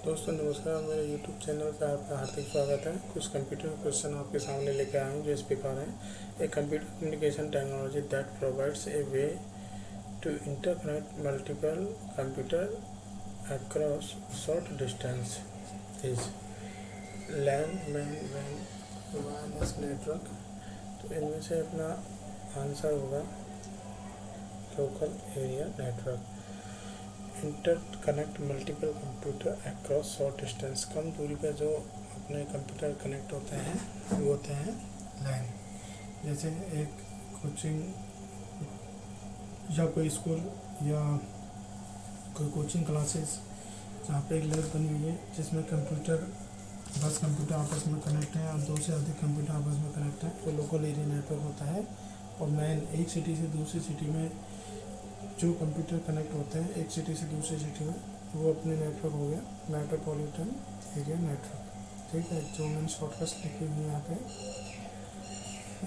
दोस्तों नमस्कार, मेरे YouTube चैनल पर आपका हार्दिक स्वागत है। कुछ कंप्यूटर क्वेश्चन आपके सामने लेकर आया हूँ जो इस प्रकार हैं। A computer communication technology that provides a way to interconnect multiple computer across short distance is LAN MAN वैन वायरलेस नेटवर्क। तो इनमें से अपना आंसर होगा local area network. Interconnect multiple computer across short distance, कम दूरी पर जो अपने कंप्यूटर कनेक्ट होते हैं वो होते हैं लैन। जैसे एक कोचिंग या कोई स्कूल या कोई कोचिंग क्लासेस जहाँ पे एक लैब बनी हुई है जिसमें कंप्यूटर 10 कंप्यूटर आपस में कनेक्ट हैं और 2 से अधिक कंप्यूटर आपस में कनेक्ट हैं, तो लोकल एरिया नेटवर्क होता है। और मैन एक सिटी से दूसरी सिटी में जो कंप्यूटर कनेक्ट होते हैं एक सिटी से दूसरी सिटी में, वो अपने नेटवर्क हो गया मेट्रोपॉलिटन एरिया नेटवर्क। ठीक है, जो मैंने शॉर्टकट्स लिखी हुई है यहाँ पे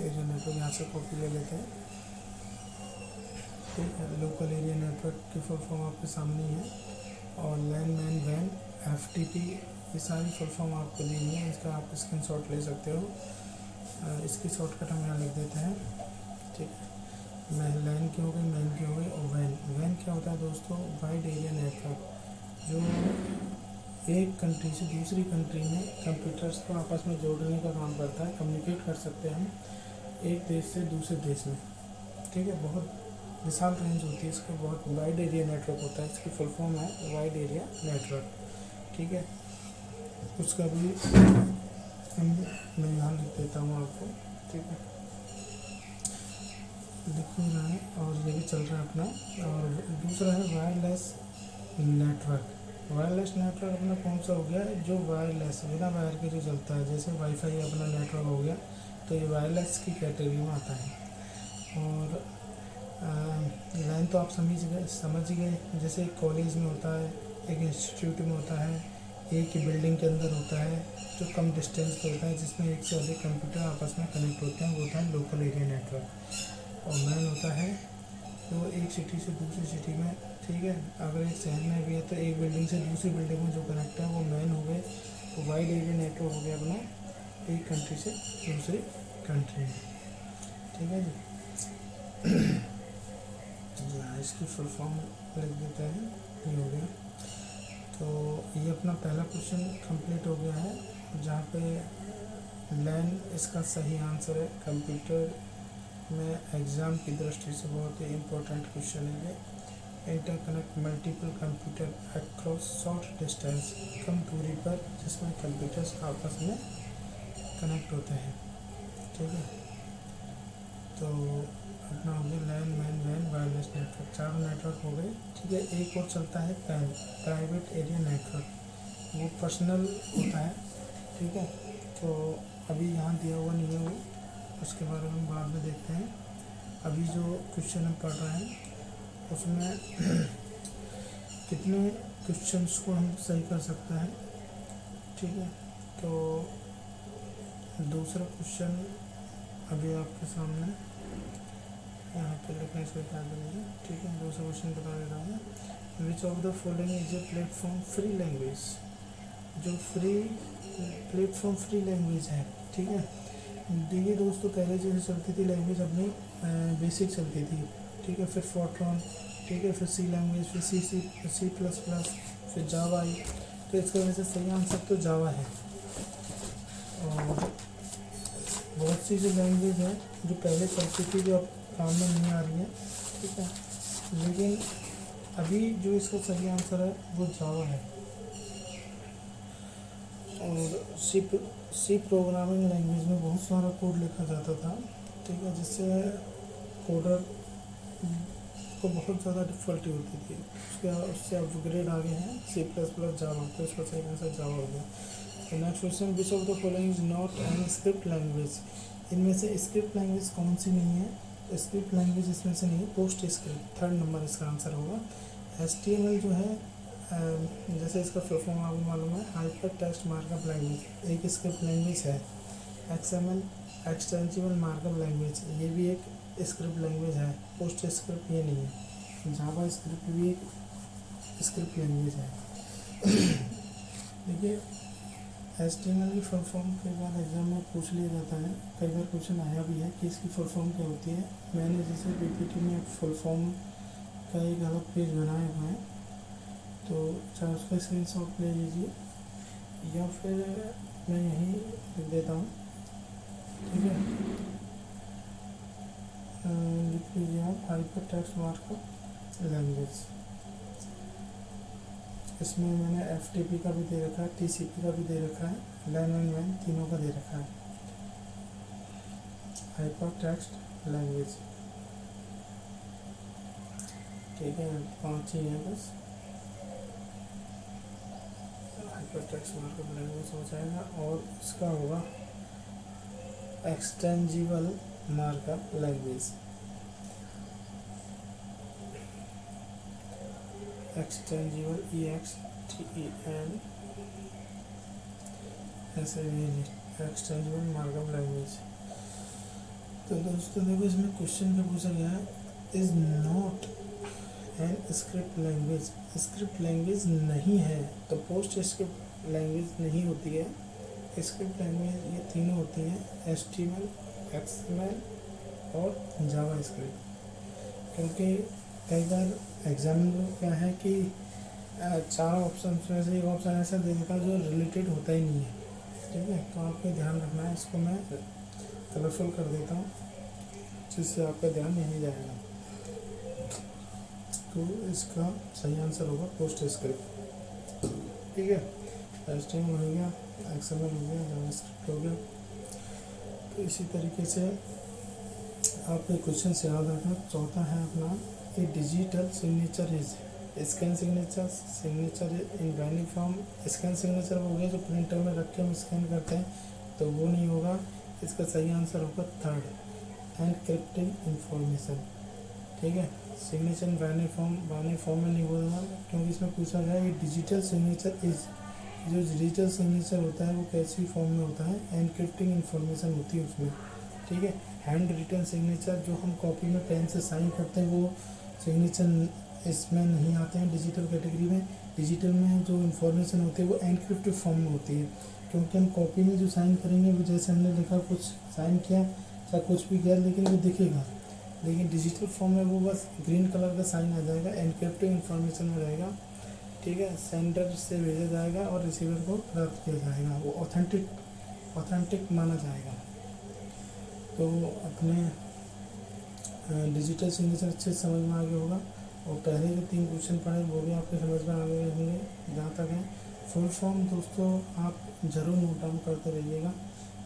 एरिया नेटवर्क, यहाँ से कॉपी ले लेते हैं। ठीक है, लोकल एरिया नेटवर्क की फुल फॉर्म आपके सामने ही है। और लैन मैन वैन FTP ये सारी फुल फॉर्म आपको दी हुई है, इसका आप स्क्रीनशॉट ले सकते हो। इसकी शॉर्टकट हम यहाँ लिख देते हैं। ठीक है, लैन की हो गई, मैन की हो गई। और वैन क्या होता है दोस्तों? वाइड एरिया नेटवर्क, जो एक कंट्री से दूसरी कंट्री में कंप्यूटर्स को आपस में जोड़ने का काम करता है। कम्युनिकेट कर सकते हैं हम एक देश से दूसरे देश में। ठीक है, बहुत विशाल रेंज होती है इसका, बहुत वाइड एरिया नेटवर्क होता है। इसकी फुल फॉर्म है वाइड एरिया नेटवर्क। ठीक है, उसका भी मैं यहाँ लिख देता हूँ आपको। ठीक है, लिख ही रहा है और ये भी चल रहा है अपना। और दूसरा है वायरलेस नेटवर्क। वायरलेस नेटवर्क अपना कौन सा हो गया? जो वायरलेस बिना वायर के जो चलता है, जैसे वाईफाई अपना नेटवर्क हो गया, तो ये वायरलेस की कैटेगरी में आता है। और लाइन तो आप समझ गए, जैसे एक कॉलेज में होता है, एक इंस्टीट्यूट में होता है, एक ही बिल्डिंग के अंदर होता है, जो कम डिस्टेंस पे होता है, जिसमें एक से अधिक कंप्यूटर आपस में कनेक्ट होते हैं, वो होता है लोकल एरिया नेटवर्क। और मैन होता है तो एक सिटी से दूसरी सिटी में। ठीक है, अगर एक शहर में भी है तो एक बिल्डिंग से दूसरी बिल्डिंग में जो कनेक्ट है वो मैन हो गए। तो वाइड एरिया नेटवर्क हो गया अपना एक कंट्री से दूसरी कंट्री में। ठीक है जी, इसकी फुल फॉर्म लिख देते हैं, ये हो गया। तो ये अपना पहला क्वेश्चन कंप्लीट हो गया है, जहाँ पे लैन इसका सही आंसर है। कंप्यूटर में एग्ज़ाम की दृष्टि से बहुत ही इम्पोर्टेंट क्वेश्चन है ये। Interconnect multiple computer across short distance, कम दूरी पर जिसमें कंप्यूटर्स आपस में कनेक्ट होते हैं। ठीक है, तो अपना हो गया लैन मैन वैन वायरलेस नेटवर्क, 4 नेटवर्क हो गए। ठीक है, एक और चलता है पैन, प्राइवेट एरिया नेटवर्क, वो पर्सनल होता है। ठीक है, तो अभी यहाँ दिया हुआ नहीं है वो, उसके बारे में बाद में देखते हैं। अभी जो क्वेश्चन हम पढ़ रहे हैं उसमें कितने क्वेश्चंस को हम सही कर सकते हैं। ठीक है, तो दूसरा क्वेश्चन अभी आपके सामने यहाँ पे लिखने से क्या करेंगे। ठीक है, दूसरा क्वेश्चन बता दे रहा हूँ। Which of the following is a platform free language? जो प्लेटफॉर्म फ्री लैंग्वेज है। ठीक है, देखिए दोस्तों, पहले जो चलती थी लैंग्वेज अपनी बेसिक चलती थी। ठीक है, फिर फोर्ट्रॉन, ठीक है, फिर सी लैंग्वेज, फिर C++, फिर जावा आई। तो इसका वजह से सही आंसर तो जावा है। और बहुत सी जो लैंग्वेज है जो पहले चलती थी जो अब काम में नहीं आ रही है। ठीक है, लेकिन अभी जो इसका सही आंसर है वो जावा है। और सी प्रोग्रामिंग लैंग्वेज में बहुत सारा कोड लिखा जाता था। ठीक है, जिससे कोडर को बहुत ज़्यादा डिफ़िकल्टी होती थी। उससे अपग्रेड आ गए हैं C++ जावा, तो इसका सही आंसर जावा हो गया। तो next question, which of the following is not an script language? इनमें से स्क्रिप्ट लैंग्वेज कौन सी नहीं है? स्क्रिप्ट लैंग्वेज इसमें से नहीं है, पोस्ट स्क्रिप्ट, 3rd नंबर इसका आंसर होगा। HTML जो है, जैसे इसका फुल फॉर्म आपको मालूम है, हाइपर टेक्स्ट मार्कअप लैंग्वेज, एक स्क्रिप्ट लैंग्वेज है। XML एक्सटेंसिबल मार्कअप लैंग्वेज, ये भी एक स्क्रिप्ट लैंग्वेज है। पोस्ट स्क्रिप्ट ये नहीं है। जावा स्क्रिप्ट भी एक स्क्रिप्ट लैंग्वेज है। देखिए HTML की फुल फॉर्म कई बार एग्जाम में पूछ लिया जाता है, कई बार क्वेश्चन आया भी है कि इसकी फुल फॉर्म क्या होती है। मैंने जैसे PPT में फुल फॉर्म का एक अलग पेज बनाया हुआ है, तो चाहे उसका स्क्रीनशॉट ले लीजिए या फिर मैं यहीं लिख देता हूँ, ठीक है। लिख लीजिए आप हाइपर टेक्स्ट मार्कअप लैंग्वेज। इसमें मैंने FTP का भी दे रखा है, TCP का भी दे रखा है, LAN एंड WAN तीनों का दे रखा है। हाइपर टेक्स्ट लैंग्वेज, ठीक है, 5 ही है बस। हाइपर टेक्स्ट मार्कअप लैंग्वेज हो जाएगा और इसका होगा एक्सटेंजिबल मार्कअप लैंग्वेज। एक्सटेंजिबल EXTEN ऐसे एक्सटेंजिबल मार्कअप लैंग्वेज। तो दोस्तों देखो, इसमें क्वेश्चन क्या पूछा गया है, is not an script language. Script language नहीं है तो पोस्ट स्क्रिप्ट लैंग्वेज नहीं होती है। स्क्रिप्ट लैंग्वेज ये तीनों होती हैं, HTML, XML और जावा स्क्रिप्ट। क्योंकि कई बार एग्जाम में क्या है कि 4 ऑप्शन में से एक ऑप्शन ऐसा दे देता है जो रिलेटेड होता ही नहीं है, ठीक है। तो आपको ध्यान रखना है, इसको मैं कलरफुल कर देता हूँ जिससे आपका ध्यान यहीं जाएगा। तो इसका सही आंसर होगा पोस्ट स्क्रिप्ट, ठीक है। HTML हो गया, XML हो गया, जावास्क्रिप्ट हो गया। तो इसी तरीके से आपके क्वेश्चन से याद रखना। चौथा है अपना a digital signature is scan signature, signature in binary form. Scan signature हो गया जो प्रिंटर में रख के हम स्कैन करते हैं, तो वो नहीं होगा। इसका सही आंसर होगा थर्ड, एनक्रिप्टिंग इंफॉर्मेशन, ठीक है। सिग्नेचर इन बाइनरी फॉर्म में नहीं होगा, क्योंकि इसमें पूछा गया है डिजिटल सिग्नेचर इज। जो डिजिटल सिग्नेचर होता है वो कैसी फॉर्म में होता है, एनक्रिप्टिंग इंफॉर्मेशन होती है उसमें, ठीक है। हैंड रिटन सिग्नेचर जो हम कॉपी में पेन से साइन करते हैं वो सिग्नेचर इसमें नहीं आते हैं डिजिटल कैटेगरी में। डिजिटल में जो इन्फॉर्मेशन होती है वो एनक्रिप्टेड फॉर्म में होती है, क्योंकि हम कॉपी में जो साइन करेंगे वो जैसे हमने लिखा कुछ साइन किया चाहे कुछ भी किया लेकिन वो दिखेगा, लेकिन डिजिटल फॉर्म में वो बस ग्रीन कलर का साइन आ जाएगा, एनक्रिप्टेड इन्फॉर्मेशन में रहेगा, ठीक है। सेंडर से भेजा जाएगा और रिसीवर को प्राप्त किया जाएगा, वो ऑथेंटिक माना जाएगा। तो अपने डिजिटल सिग्नेचर अच्छे से समझ में आ गया होगा, और पहले जो 3 क्वेश्चन पढ़े वो भी आपके समझ में आ गए होंगे जहाँ तक है। फुल फॉर्म दोस्तों आप ज़रूर नोट डाउन करते रहिएगा,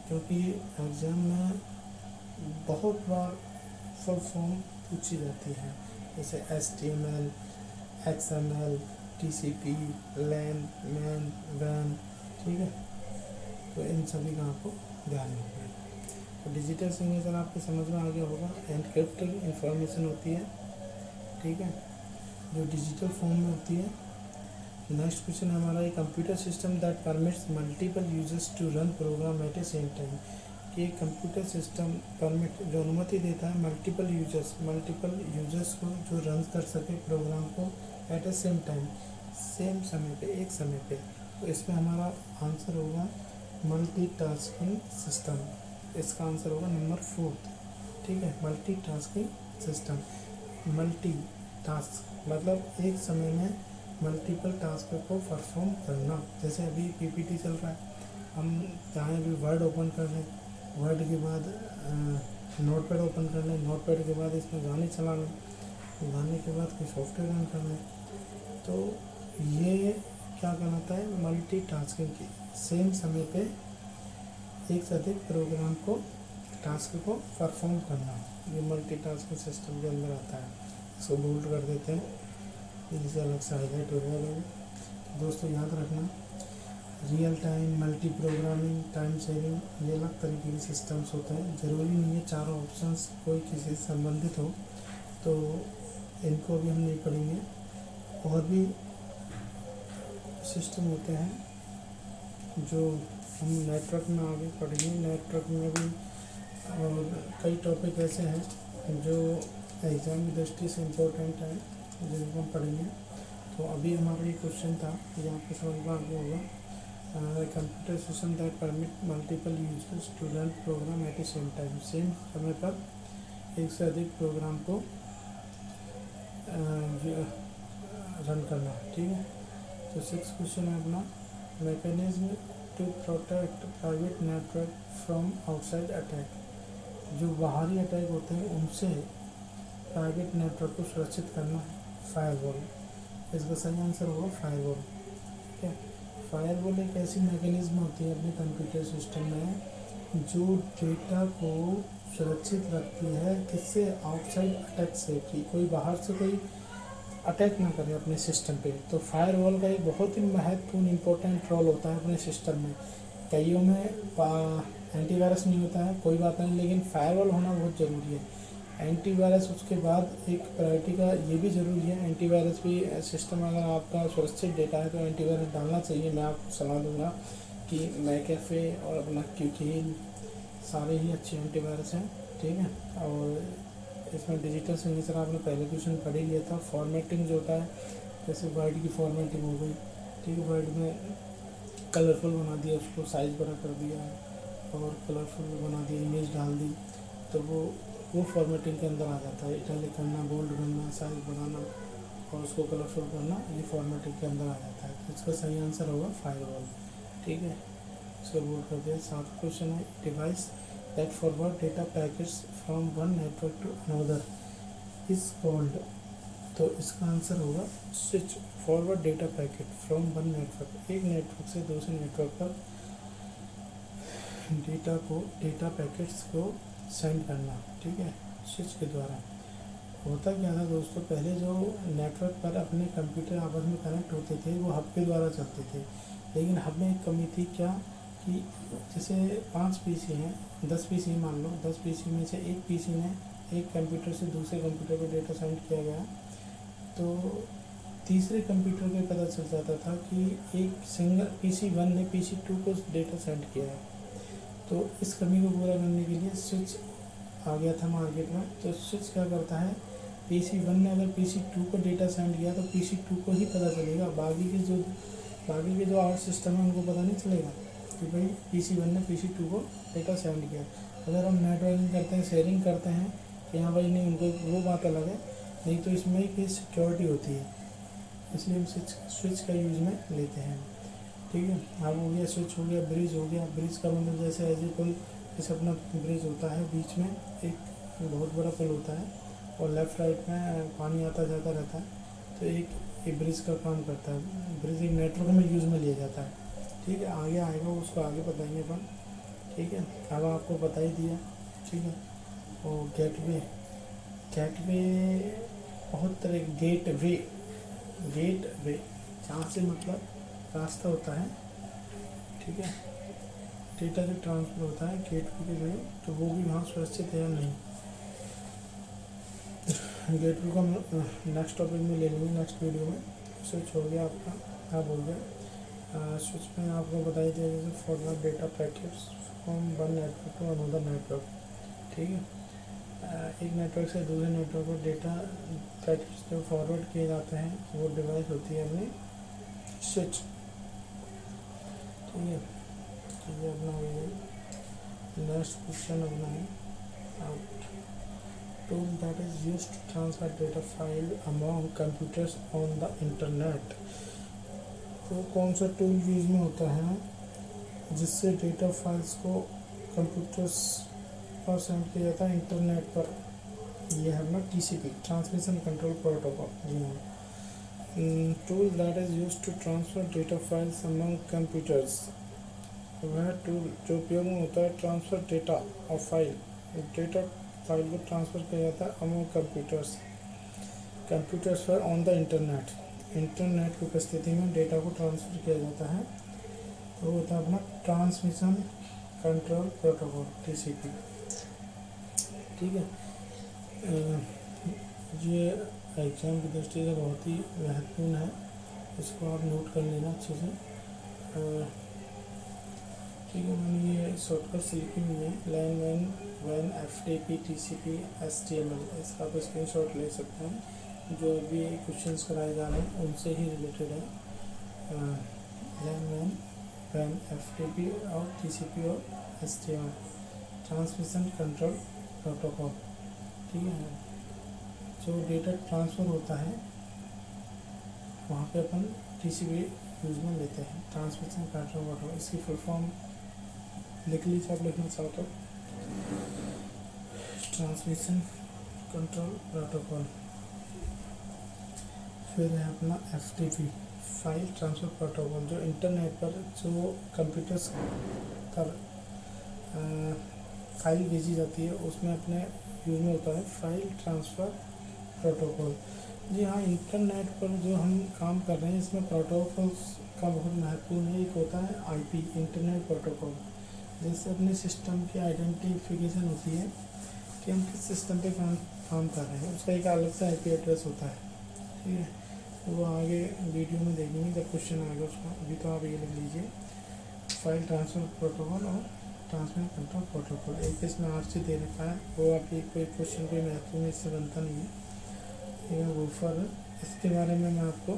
क्योंकि एग्ज़ाम में बहुत बार फुल फॉर्म पूछी जाती है, जैसे HTML, XML, TCP, LAN, MAN, WAN, ठीक है। तो इन सभी का आपको ध्यान रखना है। तो डिजिटल सिग्नेचर आपको समझ में आ गया होगा, एनक्रिप्टेड इंफॉर्मेशन होती है, ठीक है, जो डिजिटल फॉर्म में होती है। नेक्स्ट क्वेश्चन है हमारा, एक computer system that permits multiple users to run program at a same time. कि कंप्यूटर सिस्टम परमिट जो अनुमति देता है मल्टीपल यूजर्स को जो रन कर सके प्रोग्राम को eight a same time, same समय पे, एक समय पे। तो इसमें हमारा आंसर होगा मल्टीटास्किंग सिस्टम। इसका आंसर होगा नंबर 4, ठीक है। मल्टीटास्किंग सिस्टम, मल्टी टास्क मतलब एक समय में मल्टीपल टास्क को परफॉर्म करना। जैसे अभी PPT चल रहा है, हम चाहे भी वर्ड ओपन कर लें, वर्ड के बाद नोटपैड ओपन कर लें, नोटपैड के बाद इसमें गाने चला लें, गाने के बाद कोई सॉफ्टवेयर रन कर लें। तो ये क्या कहलाता है, मल्टीटास्किंग की, सेम समय पे एक से अधिक प्रोग्राम को टास्क को परफॉर्म करना, ये मल्टीटास्किंग सिस्टम के अंदर आता है। इसको बोल्ड कर देते हैं, जिसे अलग से हाईलाइट हो जाएगा। दोस्तों याद रखना, real time, multi programming, time saving, ये अलग तरीके के सिस्टम्स होते हैं। ज़रूरी नहीं है चारों ऑप्शंस कोई किसी से संबंधित हो, तो इनको भी हम नहीं पढ़ेंगे। और भी सिस्टम होते हैं जो हम नेटवर्क में आगे पढ़ेंगे। नेटवर्क में भी और कई टॉपिक ऐसे हैं जो एग्ज़ाम की दृष्टि से इम्पोर्टेंट हैं, जिनको हम पढ़ेंगे। तो अभी हमारा ये क्वेश्चन था, ये आपको समझ में आ गया होगा। Computer system that permit multiple users to run program at the same time, same समय पर एक से अधिक प्रोग्राम को रन करना। ठीक है, तो 6 क्वेश्चन है अपना, mechanism to protect private network from outside attack, जो बाहरी अटैक होते हैं उनसे प्राइवेट नेटवर्क को सुरक्षित करना है फायरवॉल। इसका सही आंसर होगा फायरवॉल। ठीक है, फायरवॉल एक ऐसी मैकेनिज्म होती है अपने कंप्यूटर सिस्टम में जो डेटा को सुरक्षित रखती है, किससे, आउटसाइड अटैक से, कि कोई बाहर से कोई अटैक ना करे अपने सिस्टम पे। तो फायरवॉल का एक बहुत ही महत्वपूर्ण इंपॉर्टेंट रोल होता है अपने सिस्टम में। कईयों में एंटीवायरस नहीं होता है, कोई बात नहीं, लेकिन फायरवॉल होना बहुत ज़रूरी है। एंटीवायरस उसके बाद एक प्रायोरिटी का ये भी ज़रूरी है, एंटीवायरस भी सिस्टम, अगर आपका सुरक्षित डेटा है तो एंटीवायरस डालना चाहिए। मैं आपको सलाह दूंगा कि मैकेफे और अपना क्यूकीन सारे ही अच्छे एंटीवायरस हैं। ठीक है, और इसमें डिजिटल सिग्नेचर आपने पहले क्वेश्चन पढ़ ही लिया था। फॉर्मेटिंग जो होता है, जैसे वर्ड की फॉर्मेटिंग हो गई, ठीक है, वर्ड में कलरफुल बना दिया, उसको साइज़ बड़ा कर दिया और कलरफुल बना दिया, इमेज डाल दी, तो वो फॉर्मेटिंग के अंदर आ जाता है। इटैलिक करना, बोल्ड करना, साइज़ बढ़ाना और उसको कलरफुल करना, ये फॉर्मेटिंग के अंदर आ जाता है। तो इसका सही आंसर होगा फायरवॉल। ठीक है, इसको बोल्ड कर दिया। 7 क्वेश्चन है, device that forward data packets from one network to another is called, तो इसका आंसर होगा switch. Forward data packet from one network, एक नेटवर्क से दूसरे नेटवर्क पर डेटा पैकेट्स को सेंड करना। ठीक है, स्विच के द्वारा। होता क्या था दोस्तों, पहले जो नेटवर्क पर अपने कंप्यूटर आपस में कनेक्ट होते थे वो हब के द्वारा चलते थे, लेकिन हब में एक कमी थी क्या, कि जैसे 5 पीसी हैं, 10 पीसी मान लो, 10 पीसी में से एक पीसी ने एक कंप्यूटर से दूसरे कंप्यूटर पर डेटा सेंड किया गया, तो तीसरे कंप्यूटर को पता चल जाता था कि एक सिंगल PC1 ने PC2 को डेटा सेंड किया है। तो इस कमी को पूरा करने के लिए स्विच आ गया था मार्केट में। तो स्विच क्या करता है, PC1 ने अगर PC2 को डेटा सेंड किया तो PC2 को ही पता चलेगा, बाकी के जो 8 सिस्टम है उनको पता नहीं चलेगा कि भाई PC1 ने PC2 को डेटा सेंड किया। अगर हम नेटवर्किंग करते हैं, शेयरिंग करते हैं, कि हाँ भाई नहीं, उनको वो बात अलग है, नहीं तो इसमें एक सिक्योरिटी होती है, इसलिए हम स्विच का यूज़ में लेते हैं। ठीक है, अब हो गया स्विच, हो गया ब्रिज, हो गया ब्रिज का मतलब जैसे एज ए पुल, जैसे अपना ब्रिज होता है, बीच में एक बहुत बड़ा पुल होता है और लेफ़्ट राइट में पानी आता जाता रहता है, तो एक ब्रिज का काम करता है। ब्रिज एक नेटवर्क में यूज़ में लिया जाता है। ठीक है, आगे आएगा उसको आगे बताएंगे अपन। ठीक है, अब आपको बता ही दिया। ठीक है, और गेटवे बहुत तरह, गेटवे जहाँ से मतलब रास्ता होता है। ठीक है, डेटा जो ट्रांसफ़र होता है गेटवे के जरिए, तो वो भी वहाँ सुरक्षित है या नहीं। गेटवे को हम नेक्स्ट टॉपिक में ले लेंगे, नेक्स्ट वीडियो में। स्विच हो गया आपका, अब हो गया स्विच में आपको बताई दिया जैसे forward data packets from one network to another network. ठीक है, एक नेटवर्क से दूसरे नेटवर्क को डेटा पैकेट्स जो फॉरवर्ड किए जाते हैं, वो डिवाइस होती है अपनी स्विच। ठीक है, तो ये अपना हो गया। नेक्स्ट क्वेश्चन अपना है tool that is used to transfer data file among computers on the internet. तो कौन सा टूल यूज में होता है जिससे डेटा फाइल्स को कंप्यूटर्स पर सेंड किया जाता है इंटरनेट पर? ये है अपना TCP, ट्रांसमिशन कंट्रोल प्रोटोकॉल। जी हाँ, tool that is used to transfer data files among computers, वह टूल जो उपयोग में होता है ट्रांसफ़र डेटा और डेटा फाइल को ट्रांसफ़र किया जाता है अमॉन्ग कंप्यूटर्स पर ऑन द इंटरनेट की उपस्थिति में डेटा को ट्रांसफ़र किया जाता है, तो वो होता है अपना ट्रांसमिशन कंट्रोल प्रोटोकॉल, TCP। ठीक है, ये एग्ज़ाम की दृष्टि से बहुत ही महत्वपूर्ण है, इसको आप नोट कर लेना अच्छे से। ठीक है, मैंने ये शॉर्टकट लिखी हुई है, LAN WAN FTP TCP HTML, इसका आप स्क्रीनशॉट ले सकते हैं। जो अभी क्वेश्चंस कराए जा रहे हैं उनसे ही रिलेटेड है। LAN WAN वैन FTP और TCP और SDR ट्रांसमिशन कंट्रोल प्रोटोकॉल। ठीक है, जो डेटा ट्रांसफ़र होता है वहाँ पे अपन TCP यूज़ में लेते हैं, ट्रांसमिशन कंट्रोल प्रोटोकॉल। इसकी फुल फॉर्म लिख लीजिए आप लिखना चाहो तो, ट्रांसमिशन कंट्रोल प्रोटोकॉल। फिर है अपना FTP फाइल ट्रांसफ़र प्रोटोकॉल, जो इंटरनेट पर जो कंप्यूटर्स पर फाइल भेजी जाती है उसमें अपने यूज में होता है फाइल ट्रांसफ़र प्रोटोकॉल। जी हाँ, इंटरनेट पर जो हम काम कर रहे हैं इसमें प्रोटोकॉल्स का बहुत महत्वपूर्ण है। एक होता है IP इंटरनेट प्रोटोकॉल, जैसे अपने सिस्टम की आइडेंटिफिकेशन होती है कि हम किस सिस्टम पे काम कर रहे हैं, उसका एक अलग सा IP एड्रेस होता है। ठीक है, वो आगे वीडियो में देखेंगे जब क्वेश्चन आएगा उसका। अभी तो आप ये लिख लीजिए फाइल ट्रांसफ़र प्रोटोकॉल और ट्रांसमिशन कंट्रोल प्रोटोकॉल। एक इसमें RC दे रखा है, वो आपकी कोई क्वेश्चन कोई महत्वपूर्ण इससे बनता नहीं है। ये वूफर, इसके बारे में मैं आपको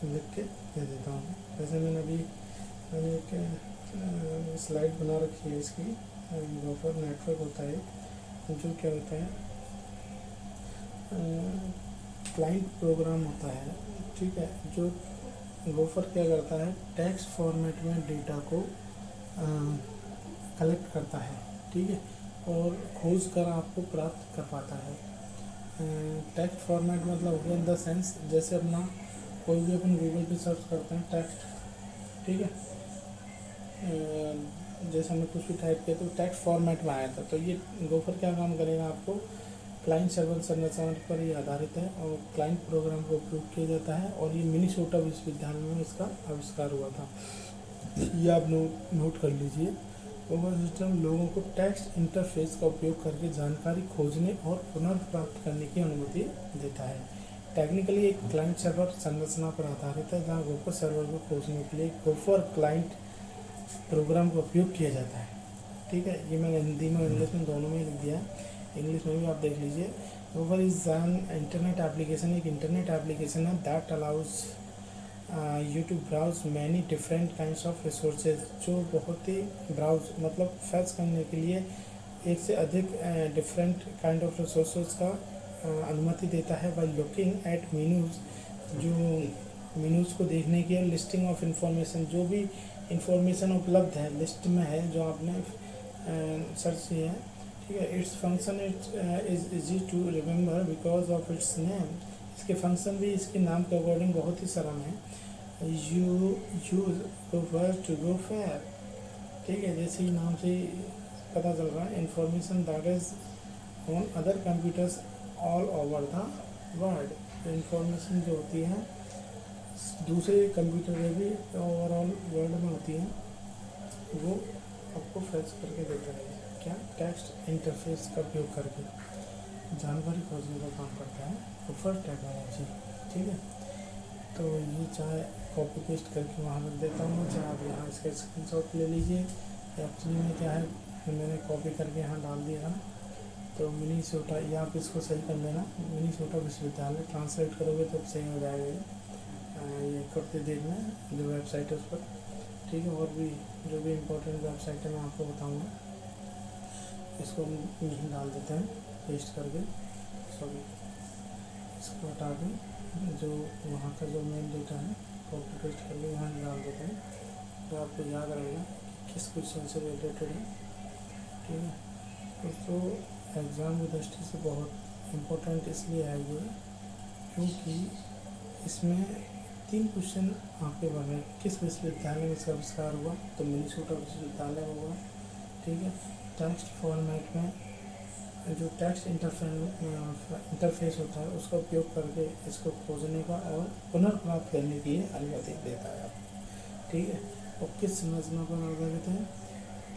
लिख के दे देता हूँ। जैसे मैंने एक स्लाइड बना रखी है इसकी। वूफर नेटवर्क होता है जो क्या होता है, क्लाइंट प्रोग्राम होता है। ठीक है, जो वूफर क्या करता है, टेक्स्ट फॉर्मेट में डेटा को कलेक्ट करता है। ठीक है, और खोज कर आपको प्राप्त कर पाता है। टेक्स्ट फॉर्मेट मतलब हो गया इन द सेंस, जैसे अपना कोई भी अपन गूगल पे सर्च करते हैं टेक्स्ट। ठीक है, जैसे हमने कुछ भी टाइप किया तो टेक्स्ट फॉर्मेट में आया था, तो ये वूफर क्या काम करेगा, आपको क्लाइंट सर्वर संरचना पर ये आधारित है और क्लाइंट प्रोग्राम को उपयोग किया जाता है। और ये मिनीसोटा विश्वविद्यालय में इसका आविष्कार हुआ था, ये आप नोट कर लीजिए। वूफर सिस्टम लोगों को टेक्स्ट इंटरफेस का उपयोग करके जानकारी खोजने और पुनर्प्राप्त करने की अनुमति देता है। टेक्निकली एक क्लाइंट सर्वर संरचना पर आधारित है, जहां वूफर सर्वर को खोजने के लिए वूफर क्लाइंट प्रोग्राम का उपयोग किया जाता है। ठीक है, ये मैंने हिंदी में इंग्लिश में दोनों में लिख दिया है, इंग्लिश में भी आप देख लीजिए। Gopher is an internet application, एक इंटरनेट एप्लीकेशन है that allows you to browse many different kinds of resources, जो बहुत ही ब्राउज मतलब फैच करने के लिए एक से अधिक डिफरेंट काइंड ऑफ रिसोर्सेज का अनुमति देता है। बाय लुकिंग एट मीनूज, जो मीनूज को देखने की, लिस्टिंग ऑफ इंफॉर्मेशन, जो भी इंफॉर्मेशन उपलब्ध है लिस्ट में है जो आपने सर्च की है। ठीक है, its function is easy to remember because of its name, इसके फंक्शन भी इसके नाम के अकॉर्डिंग बहुत ही सरल है। You use Gopher to go for. ठीक है, जैसे ही नाम से पता चल रहा है, information that is on other computers all over the world. Information जो होती है दूसरे कंप्यूटर में भी ओवरऑल वर्ल्ड में होती है, वो आपको फैच करके देता है। क्या, टेक्स्ट इंटरफेस का उपयोग करके जानकारी खोजने का काम करता है वूफर टेक्नोलॉजी। ठीक है, तो ये चाहे कॉपी पेस्ट करके वहाँ रख देता हूँ, चाहे आप यहाँ इसका स्क्रीनशॉट ले लीजिए। एक्चुअली में क्या है, मैंने कॉपी करके यहाँ डाल दिया है, तो मिनीसोटा, ये आप इसको सही कर लेना, मिनीसोटा विश्वविद्यालय ट्रांसलेट करोगे तो सही हो जाएगा। ये करते देखना जो वेबसाइट है उस पर। ठीक है, और भी जो भी इम्पोर्टेंट वेबसाइट है मैं आपको बताऊँगा, इसको यहीं डाल देते हैं पेस्ट करके। सॉरी, इसको हटा के जो वहाँ का जो मेन डेटा है कॉपी पेस्ट करके वहाँ डाल देते हैं, तो आपको याद रहेगा किस क्वेश्चन से रिलेटेड है। ठीक है, दोस्तों एग्ज़ाम की दृष्टि से बहुत इम्पोर्टेंट इसलिए है ये, क्योंकि इसमें 3 क्वेश्चन आपके बने। किस विश्वविद्यालय में इसका आविष्कार हुआ, तो मिनीसोटा विश्वविद्यालय में हुआ। ठीक है, टेक्स्ट फॉर्मेट में जो टेक्स्ट इंटरफेस होता है उसका उपयोग करके इसको खोजने का और पुनर्प्राप्त करने की अनुमति देता है आप। ठीक है, और किस संरचना पर आधारित है,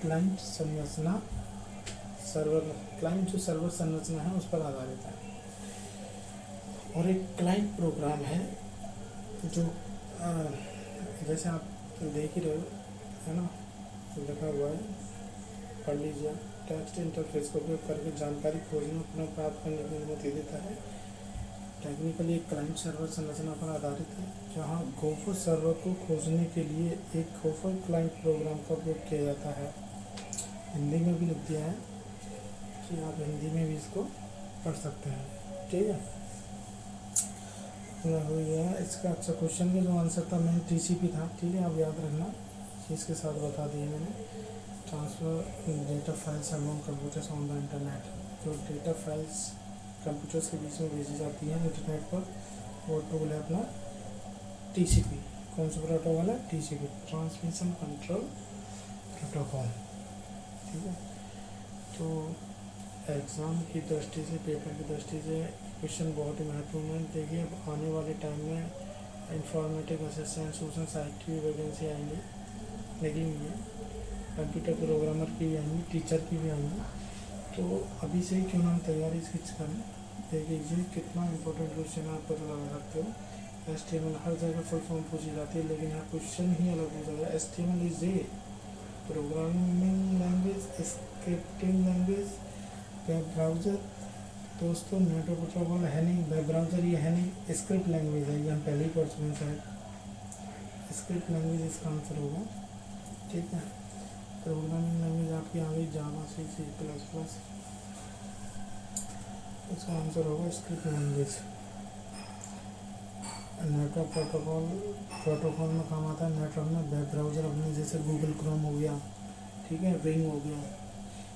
क्लाइंट संरचना, सर्वर, क्लाइंट जो सर्वर संरचना है उस पर आधारित है। और एक क्लाइंट प्रोग्राम है जो जैसे आप देख ही रहे हो, है ना, लिखा हुआ है, पढ़ लीजिए। टेक्स्ट इंटरफेस का उपयोग करके जानकारी खोजने और पुनः प्राप्त करने की अनुमति देता है। टेक्निकली एक क्लाइंट सर्वर संरचना पर आधारित है, जहां गोफर सर्वर को खोजने के लिए एक गोफर क्लाइंट प्रोग्राम का उपयोग किया जाता है। हिंदी में भी लिख दिया है कि आप हिंदी में भी इसको पढ़ सकते हैं। ठीक है, हो गया इसका। अच्छा, क्वेश्चन का जो आंसर था मेन टीसीपी था। ठीक है, आप याद रखना, इसके साथ बता दिए मैंने। Transfer data files among computers on the internet. जो डेटा फाइल्स कंप्यूटर्स के बीच में भेजी जाती हैं इंटरनेट पर, वो टूल है अपना टीसीपी। कौन सा प्रोटोकॉल है? TCP, transmission control protocol. ठीक है, तो एग्ज़ाम की दृष्टि से, पेपर की दृष्टि से क्वेश्चन बहुत ही महत्वपूर्ण है। देखिए, अब आने वाले टाइम में इंफॉर्मेटिक असिस्टेंट सोशल साइट की वैकेंसी आएंगी, निकलेंगी, कंप्यूटर प्रोग्रामर की भी आएंगी, टीचर की भी आएंगी। तो अभी से ही क्यों ना हम तैयारी इसकी करें। देखिए ये कितना इंपॉर्टेंट क्वेश्चन है, आप पता लगा सकते हो। HTML हर जगह फुल फॉर्म पूछी जाती है, लेकिन यहाँ क्वेश्चन ही अलग पूछा गया। HTML is a programming language, scripting language, web browser. दोस्तों, नेटवर्क प्रोटोकॉल है नहीं, वेब ब्राउज़र ये है नहीं, स्क्रिप्ट लैंग्वेज है। ये हम पहले ही पढ़ चुके हैं शायद। स्क्रिप्ट लैंग्वेज इसका आंसर होगा। ठीक है, प्रोग्रामिंग लैंग्वेज आपकी आ गई जावा, C++। इसका आंसर होगा स्क्रिप्ट लैंग्वेज। नेटवर्क प्रोटोकॉल में काम आता है। नेटवर्क में वेब ब्राउज़र अपने जैसे गूगल क्रोम हो गया, ठीक है, विंग हो गया,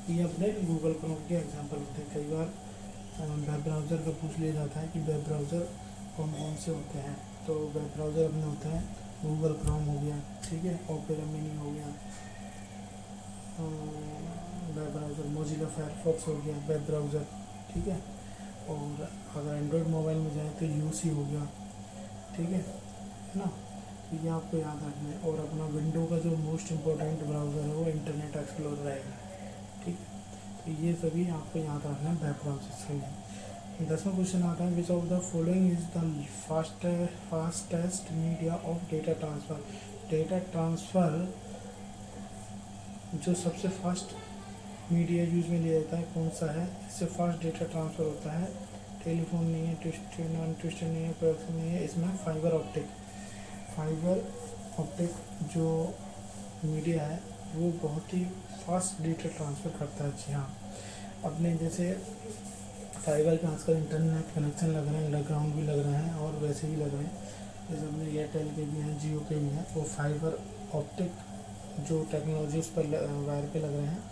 ये अपने गूगल क्रोम के एग्जांपल होते हैं। कई बार वेब ब्राउज़र का पूछ लिया जाता है कि वेब ब्राउज़र कौन कौन से होते हैं। तो वेब ब्राउज़र अपने होते हैं गूगल क्रोम हो गया, ठीक है, ओपेरा मिनी हो गया, वेब ब्राउज़र मोजिला फायरफॉक्स हो गया, वेब ब्राउज़र। ठीक है, और अगर एंड्रॉयड मोबाइल में जाए तो यूसी हो गया। ठीक है ना, तो ये आपको याद रखना है। और अपना विंडो का जो मोस्ट इम्पोर्टेंट ब्राउज़र है वो इंटरनेट एक्सप्लोरर रहेगा। ठीक, तो ये सभी आपको याद रखना है वेब ब्राउज़र के लिए। 10वां क्वेश्चन आता है, which of the following is the fastest media of data transfer. Data transfer जो सबसे फास्ट मीडिया यूज में लिया जाता है कौन सा है? इससे फास्ट डेटा ट्रांसफ़र होता है। टेलीफोन नहीं है, ट्विस्टर नहीं है, कोएक्सियल नहीं है, इसमें फाइबर ऑप्टिक जो मीडिया है वो बहुत ही फास्ट डेटा ट्रांसफ़र करता है। जी हाँ, अपने जैसे फाइबर के आजकल इंटरनेट कनेक्शन लग रहे हैं, अंडरग्राउंड भी लग रहे हैं और वैसे भी लग रहे हैं, जैसे अपने एयरटेल के भी हैं, जियो के भी हैं। वो फाइबर ऑप्टिक जो टेक्नोलॉजी उस पर वायर पे लग रहे हैं,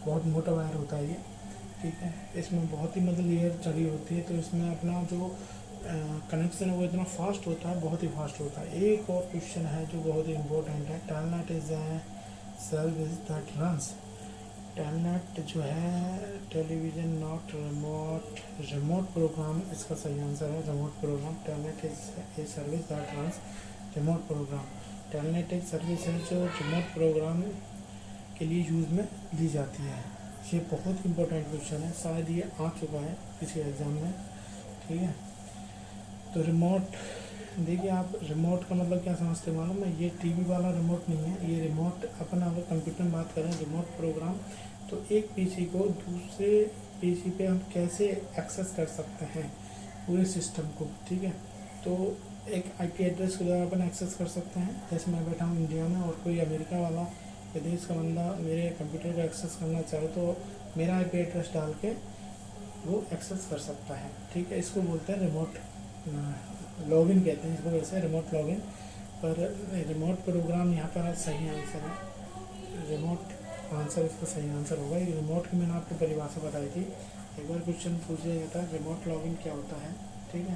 बहुत मोटा वायर होता है ये। ठीक है, इसमें बहुत ही मतलब लेयर चढ़ी होती है, तो इसमें अपना जो कनेक्शन है वो इतना फास्ट होता है, बहुत ही फास्ट होता है। एक और क्वेश्चन है जो बहुत ही इम्पोर्टेंट है, telnet is a service that runs. Telnet जो है टेलीविज़न नॉट रिमोट प्रोग्राम, इसका सही आंसर है remote program. Telnet is a service that runs remote program. Telnet एक सर्विस है जो रिमोट प्रोग्राम के लिए यूज़ में ली जाती है। ये बहुत इंपॉर्टेंट क्वेश्चन है, शायद ये आ चुका है किसी एग्ज़ाम में। ठीक है, तो रिमोट, देखिए आप रिमोट का मतलब क्या समझते मालूम है? ये टीवी वाला रिमोट नहीं है, ये रिमोट अपन अगर कंप्यूटर में बात करें रिमोट प्रोग्राम, तो एक पीसी को दूसरे पीसी पे हम कैसे एक्सेस कर सकते हैं पूरे सिस्टम को। ठीक है, तो एक आईपी एड्रेस के द्वारा अपन एक्सेस कर सकते हैं। जैसे मैं बैठा हूँ इंडिया में और कोई अमेरिका वाला विदेश का बंदा मेरे कंप्यूटर को एक्सेस करना चाहे तो मेरा आईपी एड्रेस डाल के वो एक्सेस कर सकता है। ठीक है, इसको बोलते हैं रिमोट लॉगिन कहते हैं इसको, वैसे रिमोट लॉगिन। पर रिमोट प्रोग्राम यहाँ पर सही आंसर है, रिमोट आंसर इसका सही आंसर होगा। ये रिमोट की मैंने आपको परिभाषा बताई थी, एक बार क्वेश्चन पूछा जाता है रिमोट लॉगिन क्या होता है। ठीक है,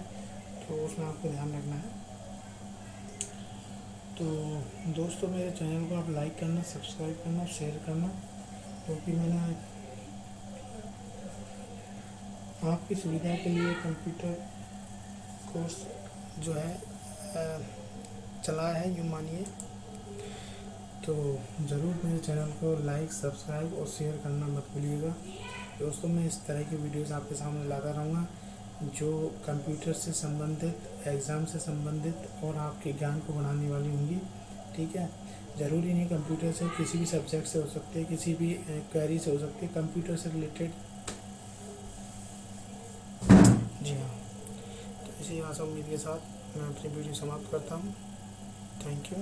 तो उसमें आपको ध्यान रखना है। तो दोस्तों, मेरे चैनल को आप लाइक करना, सब्सक्राइब करना, शेयर करना, क्योंकि मैंने आपकी सुविधा के लिए कंप्यूटर कोर्स जो है चलाया है, यूँ मानिए। तो ज़रूर मेरे चैनल को लाइक, सब्सक्राइब और शेयर करना मत भूलिएगा। दोस्तों, मैं इस तरह की वीडियोस आपके सामने लाता रहूँगा जो कंप्यूटर से संबंधित, एग्ज़ाम से संबंधित और आपके ज्ञान को बढ़ाने वाली होंगी। ठीक है, ज़रूरी नहीं कंप्यूटर से, किसी भी सब्जेक्ट से हो सकते हैं, किसी भी क्वेरी से हो सकती है, कंप्यूटर से रिलेटेड। जी हाँ, तो इसी आशा उम्मीद के साथ मैं अपनी वीडियो समाप्त करता हूँ। Thank you.